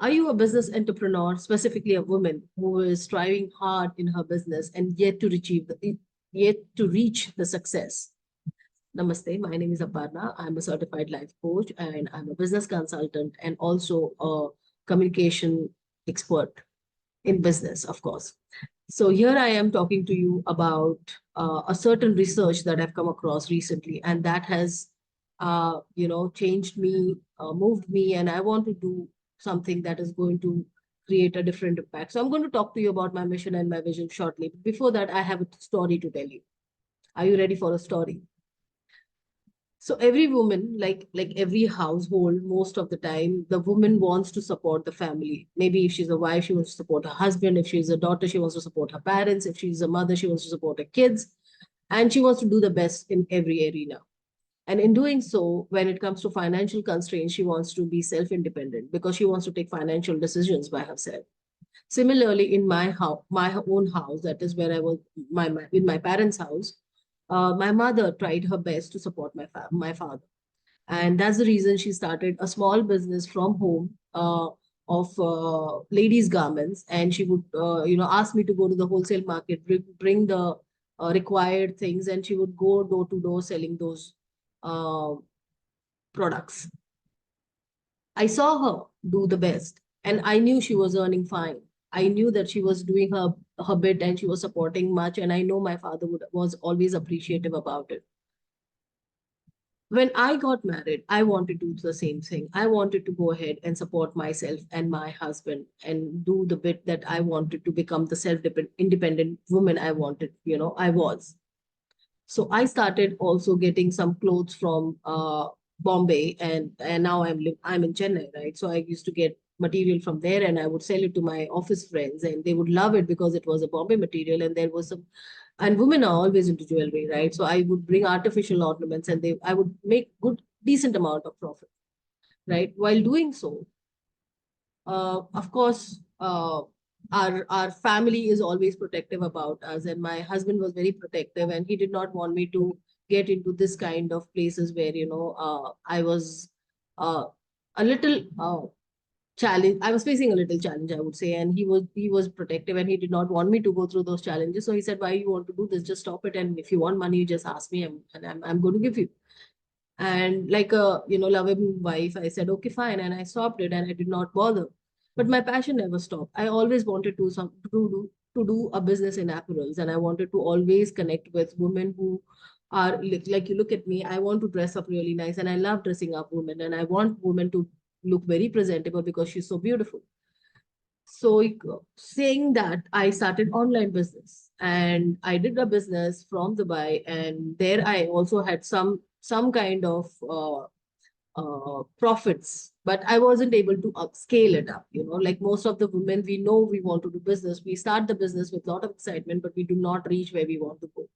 Are you a business entrepreneur, specifically a woman who is striving hard in her business and yet to reach the success? Namaste, my name is Aparna. I'm a certified life coach and I'm a business consultant and also a communication expert in business, of course. So here I am talking to you about a certain research that I've come across recently, and that has, changed me, moved me, and I want to do something that is going to create a different impact. So I'm going to talk to you about my mission and my vision shortly. But before that, I have a story to tell you. Are you ready for a story? So every woman, like every household, most of the time, the woman wants to support the family. Maybe if she's a wife, she wants to support her husband. If she's a daughter, she wants to support her parents. If she's a mother, she wants to support her kids. And she wants to do the best in every arena. And in doing so, when it comes to financial constraints, she wants to be self-independent because she wants to take financial decisions by herself. Similarly, in my house, my own house, that is where I was, in my parents' house, my mother tried her best to support my father, and that's the reason she started a small business from home of ladies' garments, and she would, ask me to go to the wholesale market, bring the required things, and she would go door to door selling those uh, products. I saw her do the best, and I knew she was earning fine. I knew that she was doing her bit and she was supporting much, and I know my father was always appreciative about it. When I got married, I wanted to do the same thing. I wanted to go ahead and support myself and my husband and do the bit that I wanted to become the self-independent woman I wanted, I was. So I started also getting some clothes from Bombay, and now I'm in Chennai, right? So I used to get material from there, and I would sell it to my office friends, and they would love it because it was a Bombay material, and there was some. And women are always into jewelry, right? So I would bring artificial ornaments, and I would make decent amount of profit, right? While doing so, of course, our family is always protective about us, and my husband was very protective, and he did not want me to get into this kind of places where I was uh, a little challenge. I was facing a little challenge, I would say, and he was protective, and he did not want me to go through those challenges. So he said, "Why you want to do this? Just stop it, and if you want money, you just ask me, and I'm going to give you." And like a loving wife, I said, okay, fine, and I stopped it, and I did not bother. But my passion never stopped. I always wanted to do a business in apparels, and I wanted to always connect with women who are like you look at me. I want to dress up really nice, and I love dressing up women, and I want women to look very presentable because she's so beautiful. So saying that, I started online business, and I did a business from Dubai, and there I also had some kind of profits, but I wasn't able to scale it up. Like most of the women, we know we want to do business. We start the business with a lot of excitement, but we do not reach where we want to go.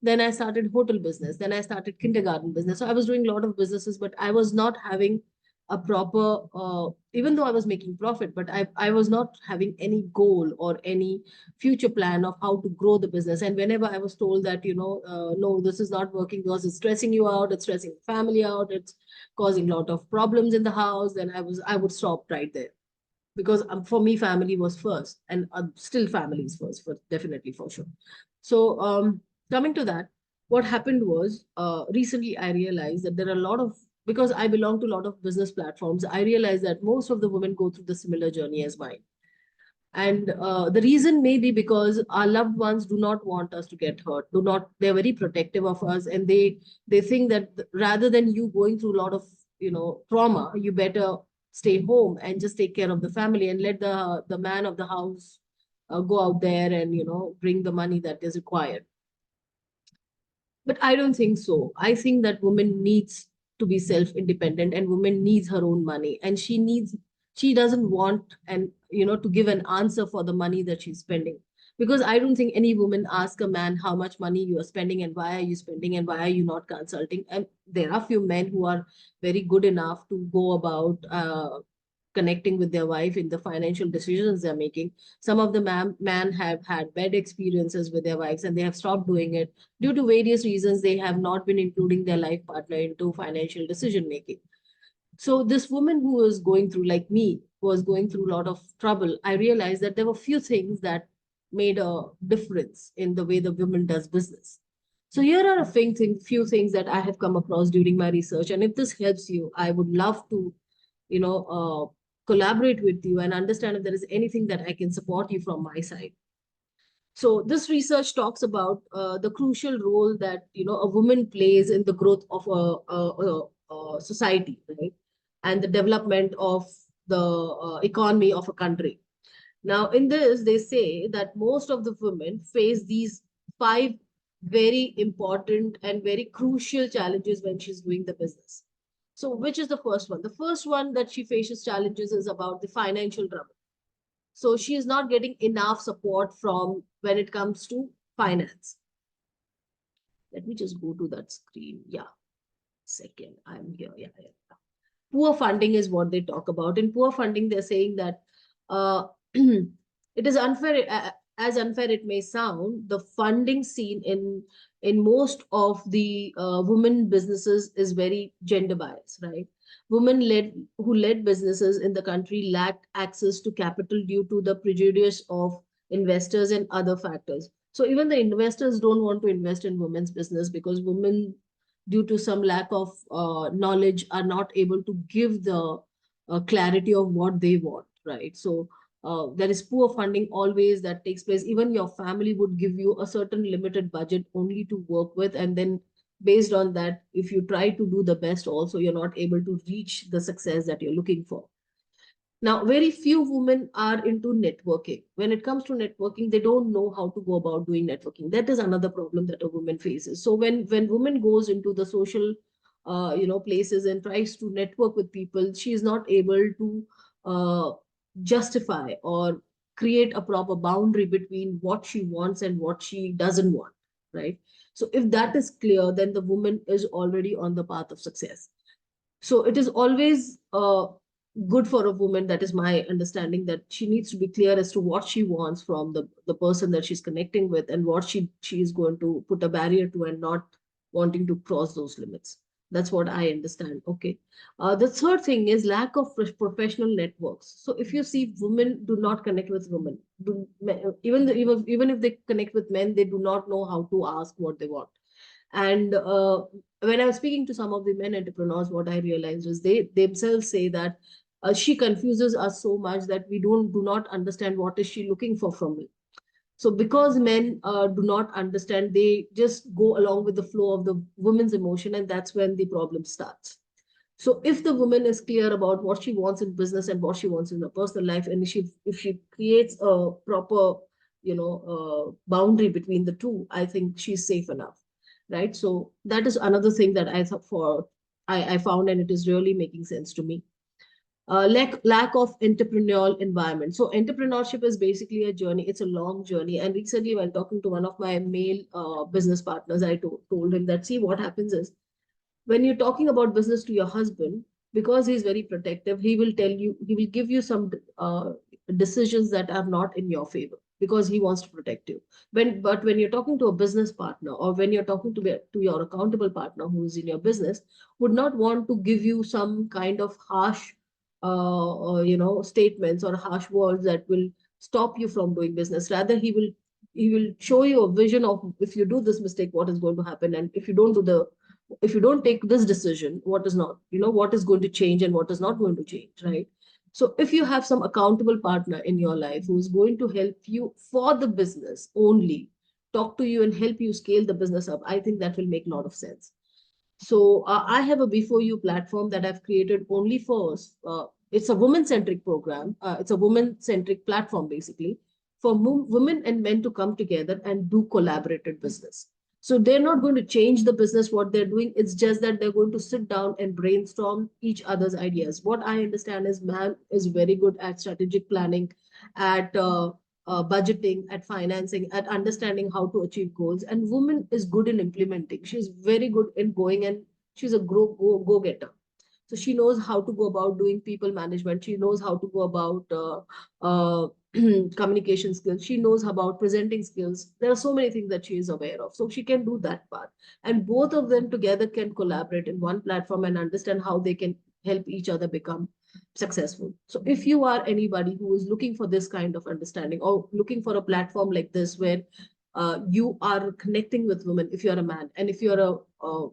Then I started hotel business. Then I started kindergarten business. So I was doing a lot of businesses, but I was not having a proper, even though I was making profit, but I was not having any goal or any future plan of how to grow the business. And whenever I was told that, no, this is not working because it's stressing you out, it's stressing the family out, it's causing a lot of problems in the house, then I would stop right there. Because for me, family was first, and still family is first, for definitely, for sure. So coming to that, what happened was, recently I realized that there are a lot of, because I belong to a lot of business platforms, I realized that most of the women go through the similar journey as mine. And the reason may be because our loved ones do not want us to get hurt, do not, they're very protective of us, and they think that rather than you going through a lot of trauma, you better stay home and just take care of the family and let the man of the house go out there and bring the money that is required. But I don't think so. I think that woman needs to be self-independent, and woman needs her own money, and she doesn't want and to give an answer for the money that she's spending. Because I don't think any woman asks a man how much money you are spending and why are you spending and why are you not consulting. And there are few men who are very good enough to go about connecting with their wife in the financial decisions they're making. Some of the man have had bad experiences with their wives, and they have stopped doing it due to various reasons. They have not been including their life partner into financial decision making. So this woman who is going through, like me, was going through a lot of trouble, I realized that there were few things that made a difference in the way the women does business. So here are a few things that I have come across during my research. And if this helps you, I would love to, collaborate with you and understand if there is anything that I can support you from my side. So this research talks about the crucial role that a woman plays in the growth of a society, right, and the development of the economy of a country. Now, in this, they say that most of the women face these five very important and very crucial challenges when she's doing the business. So, which is the first one? The first one that she faces challenges is about the financial trouble. So she is not getting enough support from when it comes to finance. Let me just go to that screen. Yeah, second, I'm here. Yeah, yeah. Poor funding is what they talk about. In poor funding, they're saying that it is unfair, as unfair it may sound, the funding seen in most of the women businesses is very gender biased, right? Women who led businesses in the country lacked access to capital due to the prejudice of investors and other factors. So even the investors don't want to invest in women's business because women, due to some lack of knowledge, are not able to give the clarity of what they want, right? So there is poor funding always that takes place. Even your family would give you a certain limited budget only to work with, and then based on that, if you try to do the best also, you're not able to reach the success that you're looking for. Now, very few women are into networking. When it comes to networking, they don't know how to go about doing networking. That is another problem that a woman faces. So when woman goes into the social, places and tries to network with people, she is not able to justify or create a proper boundary between what she wants and what she doesn't want, right? So if that is clear, then the woman is already on the path of success. So it is always good for a woman, that is my understanding, that she needs to be clear as to what she wants from the person that she's connecting with, and what she is going to put a barrier to and not wanting to cross those limits. That's what I understand. Okay. The third thing is lack of professional networks. So if you see, women do not connect with women. Even if they connect with men, they do not know how to ask what they want. And when I was speaking to some of the men entrepreneurs, what I realized is they themselves say that she confuses us so much that we do not understand what is she looking for from me. So because men do not understand, they just go along with the flow of the woman's emotion, and that's when the problem starts. So if the woman is clear about what she wants in business and what she wants in her personal life, and if she creates a proper, boundary between the two, I think she's safe enough, right? So that is another thing that I thought I found, and it is really making sense to me. Lack of entrepreneurial environment. So entrepreneurship is basically a journey. It's a long journey. And recently, while talking to one of my male business partners, I told him that, see, what happens is, when you're talking about business to your husband, because he's very protective, he will give you some decisions that are not in your favor because he wants to protect you. But when you're talking to a business partner, or when you're talking to your accountable partner who is in your business, would not want to give you some kind of harsh, statements or harsh words that will stop you from doing business. Rather, he will show you a vision of, if you do this mistake, what is going to happen, and if you don't take this decision, what is not, what is going to change and what is not going to change, right? So if you have some accountable partner in your life who is going to help you for the business only, talk to you and help you scale the business up, I think that will make a lot of sense. So I have a B4U platform that I've created only for, it's a women-centric program. It's a women-centric platform, basically, for women and men to come together and do collaborated business. So they're not going to change the business, what they're doing. It's just that they're going to sit down and brainstorm each other's ideas. What I understand is, man is very good at strategic planning, at budgeting, at financing, at understanding how to achieve goals. And woman is good in implementing. She's very good in going, and she's a go-getter. So she knows how to go about doing people management. She knows how to go about communication skills. She knows about presenting skills. There are so many things that she is aware of. So she can do that part. And both of them together can collaborate in one platform and understand how they can help each other become successful. So if you are anybody who is looking for this kind of understanding or looking for a platform like this where you are connecting with women, if you're a man, and if you're a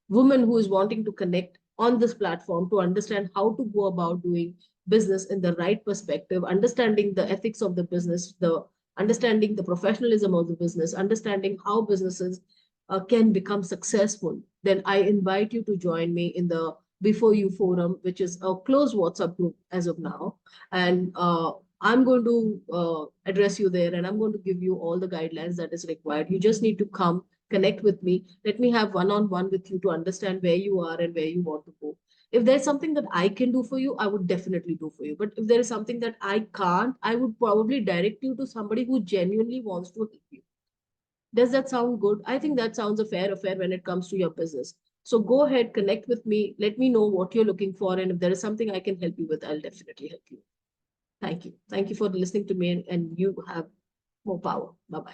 woman who is wanting to connect on this platform to understand how to go about doing business in the right perspective, understanding the ethics of the business, the understanding the professionalism of the business, understanding how businesses can become successful, then I invite you to join me in the B4U forum, which is a closed WhatsApp group as of now. And I'm going to address you there, and I'm going to give you all the guidelines that is required. You just need to come, connect with me. Let me have one-on-one with you to understand where you are and where you want to go. If there's something that I can do for you, I would definitely do for you. But if there is something that I can't, I would probably direct you to somebody who genuinely wants to help you. Does that sound good? I think that sounds a fair affair when it comes to your business. So go ahead, connect with me. Let me know what you're looking for. And if there is something I can help you with, I'll definitely help you. Thank you. Thank you for listening to me, and you have more power. Bye-bye.